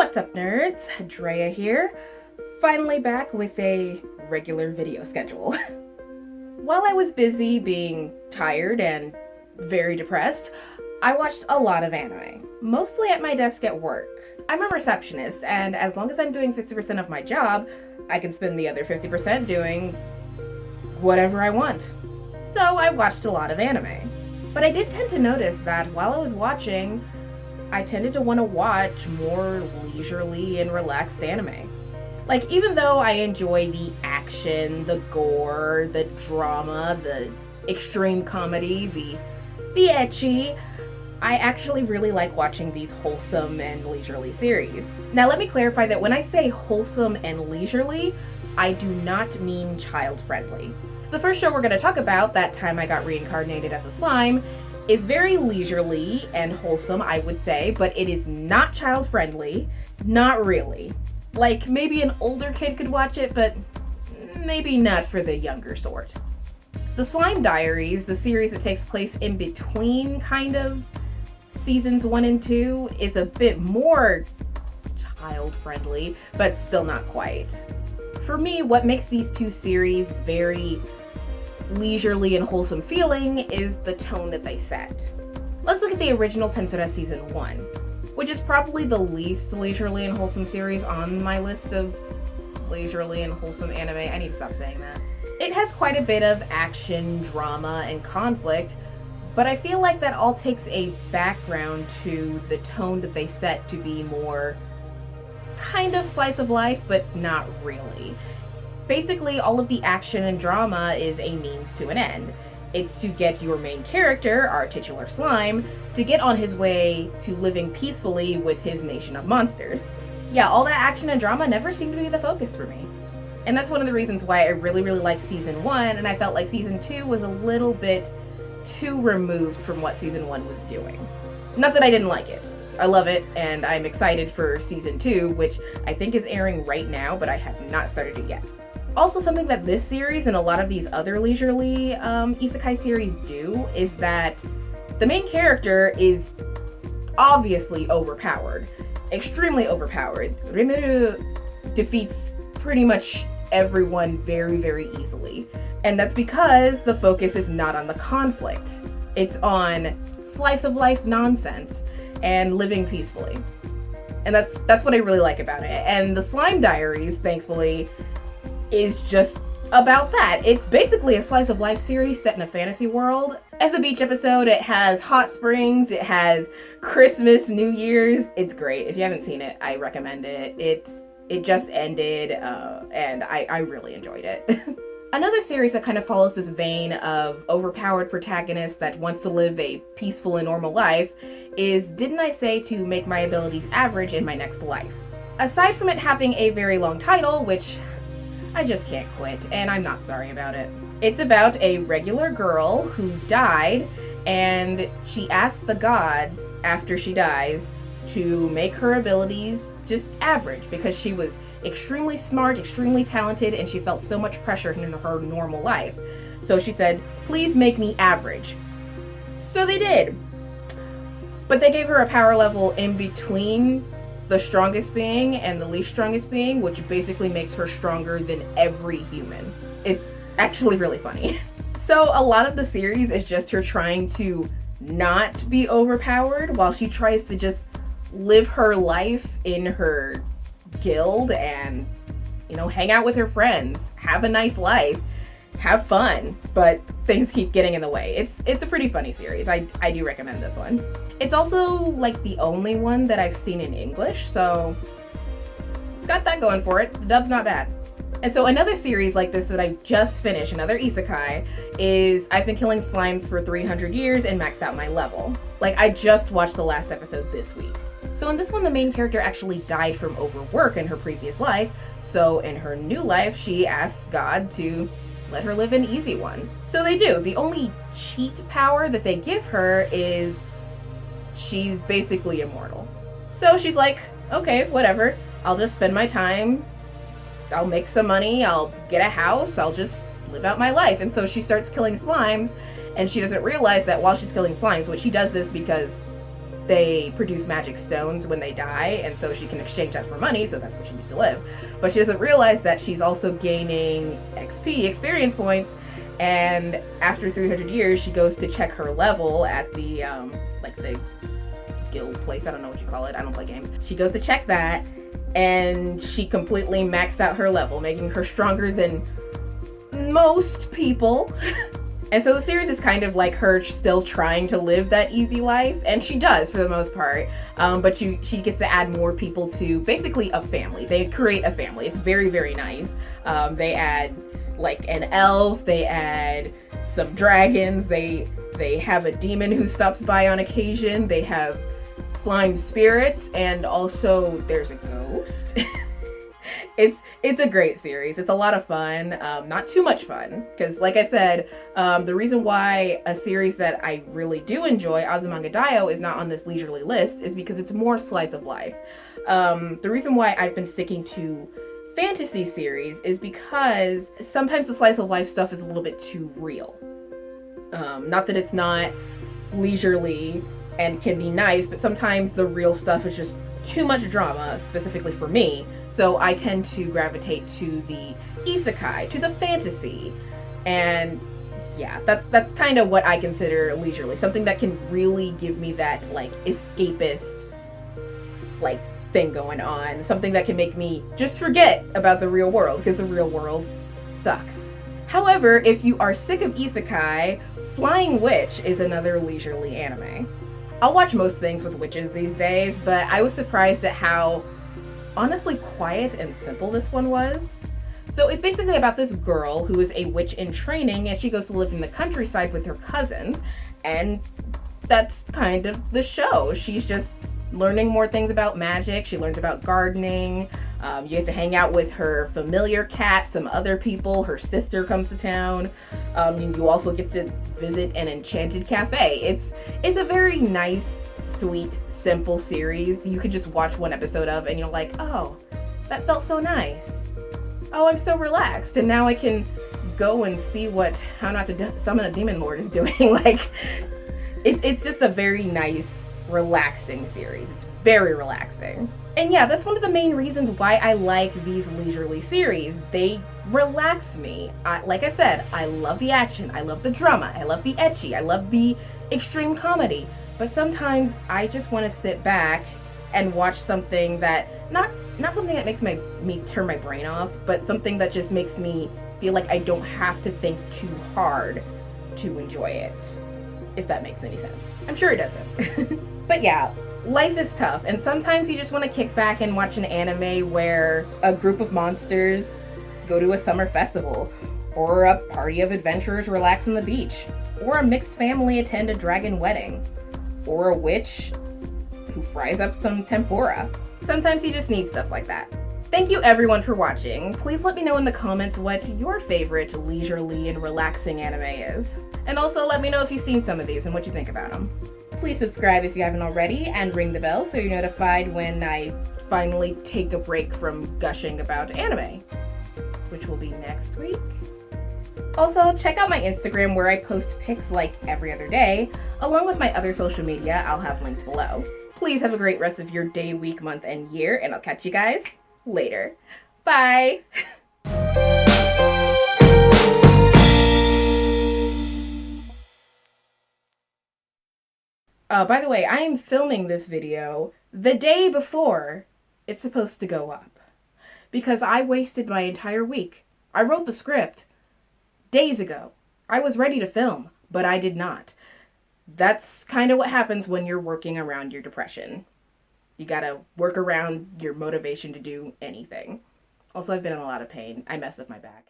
What's up, nerds? Drea here, finally back with a regular video schedule. While I was busy being tired and very depressed, I watched a lot of anime, mostly at my desk at work. I'm a receptionist, and as long as I'm doing 50% of my job, I can spend the other 50% doing whatever I want. So I watched a lot of anime. But I did tend to notice that while I was watching, I tended to want to watch more leisurely and relaxed anime. Like, even though I enjoy the action, the gore, the drama, the extreme comedy, the ecchi, I actually really like watching these wholesome and leisurely series. Now, let me clarify that when I say wholesome and leisurely, I do not mean child-friendly. The first show we're going to talk about, That Time I Got Reincarnated as a Slime, is very leisurely and wholesome, I would say, but it is not child-friendly. Not really. Like, maybe an older kid could watch it, but maybe not for the younger sort. The Slime Diaries, the series that takes place in between, kind of, seasons 1 and 2, is a bit more child-friendly, but still not quite. For me, what makes these two series very leisurely and wholesome feeling is the tone that they set. Let's look at the original Tensura Season 1, which is probably the least leisurely and wholesome series on my list of leisurely and wholesome anime. I need to stop saying that. It has quite a bit of action, drama, and conflict, but I feel like that all takes a background to the tone that they set to be more kind of slice of life, but not really. Basically, all of the action and drama is a means to an end. It's to get your main character, our titular slime, to get on his way to living peacefully with his nation of monsters. Yeah, all that action and drama never seemed to be the focus for me. And that's one of the reasons why I really liked Season 1, and I felt like Season 2 was a little bit too removed from what Season 1 was doing. Not that I didn't like it. I love it, and I'm excited for Season 2, which I think is airing right now, but I have not started it yet. Also, something that this series and a lot of these other leisurely isekai series do is that the main character is obviously overpowered. Extremely overpowered. Rimuru defeats pretty much everyone very easily. And that's because the focus is not on the conflict. It's on slice of life nonsense and living peacefully. And that's what I really like about it. And the Slime Diaries, thankfully, is just about that. It's basically a slice of life series set in a fantasy world. As a beach episode, it has hot springs, it has Christmas, New Year's. It's great. If you haven't seen it, I recommend it. It just ended, and I really enjoyed it. Another series that kind of follows this vein of overpowered protagonist that wants to live a peaceful and normal life is Didn't I Say to Make My Abilities Average in My Next Life? Aside from it having a very long title, which I just can't quit, and I'm not sorry about it. It's about a regular girl who died, and she asked the gods after she dies to make her abilities just average because she was extremely smart, extremely talented, and she felt so much pressure in her normal life. So she said, please make me average. So they did. But they gave her a power level in between the strongest being and the least strongest being, which basically makes her stronger than every human. It's actually really funny. So a lot of the series is just her trying to not be overpowered while she tries to just live her life in her guild and, hang out with her friends, have a nice life, have fun, but things keep getting in the way. It's a pretty funny series. I do recommend this one. It's also like the only one that I've seen in English, so it's got that going for it. The dub's not bad. And so another series like this that I just finished, another isekai, is I've been killing slimes for 300 years and maxed out my level. Like, I just watched the last episode this week. So in this one, the main character actually died from overwork in her previous life, so in her new life, she asks God to let her live an easy one. So they do. The only cheat power that they give her is she's basically immortal. So she's like, okay, whatever. I'll just spend my time. I'll make some money. I'll get a house. I'll just live out my life. And so she starts killing slimes, and she doesn't realize that while she's killing slimes, which she does this because they produce magic stones when they die, and so she can exchange that for money, so that's what she used to live. But she doesn't realize that she's also gaining XP, experience points, and after 300 years, she goes to check her level at the, like the guild place, I don't know what you call it, I don't play games. She goes to check that, and she completely maxed out her level, making her stronger than most people. And so the series is kind of like her still trying to live that easy life, and she does for the most part. But she gets to add more people to basically a family. They create a family. It's very, very nice. They add like an elf. They add some dragons. They have a demon who stops by on occasion. They have slime spirits, and also there's a ghost. It's a great series. It's a lot of fun. Not too much fun, because like I said, the reason why a series that I really do enjoy, Azumanga Daioh, is not on this leisurely list is because it's more slice of life. The reason why I've been sticking to fantasy series is because sometimes the slice of life stuff is a little bit too real. Not that it's not leisurely and can be nice, but sometimes the real stuff is just too much drama, specifically for me. So I tend to gravitate to the isekai, to the fantasy. And yeah, that's kind of what I consider leisurely. Something that can really give me that like escapist like thing going on. Something that can make me just forget about the real world, because the real world sucks. However, if you are sick of isekai, Flying Witch is another leisurely anime. I'll watch most things with witches these days, but I was surprised at how honestly quiet and simple this one was. So it's basically about this girl who is a witch in training, and she goes to live in the countryside with her cousins, and that's kind of the show. She's just learning more things about magic. She learns about gardening. You get to hang out with her familiar cat, some other people. Her sister comes to town. You also get to visit an enchanted cafe. It's a very nice, sweet, simple series. You could just watch one episode of and you're like, oh, that felt so nice. Oh, I'm so relaxed, and now I can go and see what How Not to Summon a Demon Lord is doing. Like, it's just a very nice, relaxing series. It's very relaxing. And yeah, that's one of the main reasons why I like these leisurely series. They relax me. Like I said, I love the action, I love the drama, I love the ecchi, I love the extreme comedy. But sometimes I just want to sit back and watch something that, not something that makes me turn my brain off, but something that just makes me feel like I don't have to think too hard to enjoy it. If that makes any sense. I'm sure it doesn't. But yeah, life is tough, and sometimes you just want to kick back and watch an anime where a group of monsters go to a summer festival, or a party of adventurers relax on the beach, or a mixed family attend a dragon wedding, or a witch who fries up some tempura. Sometimes you just need stuff like that. Thank you everyone for watching. Please let me know in the comments what your favorite leisurely and relaxing anime is. And also let me know if you've seen some of these and what you think about them. Please subscribe if you haven't already, and ring the bell so you're notified when I finally take a break from gushing about anime, which will be next week. Also, check out my Instagram where I post pics like every other day, along with my other social media I'll have linked below. Please have a great rest of your day, week, month, and year, and I'll catch you guys later. Bye! By the way, I am filming this video the day before it's supposed to go up, because I wasted my entire week. I wrote the script days ago. I was ready to film, but I did not. That's kind of what happens when you're working around your depression. You gotta work around your motivation to do anything. Also, I've been in a lot of pain. I messed up my back.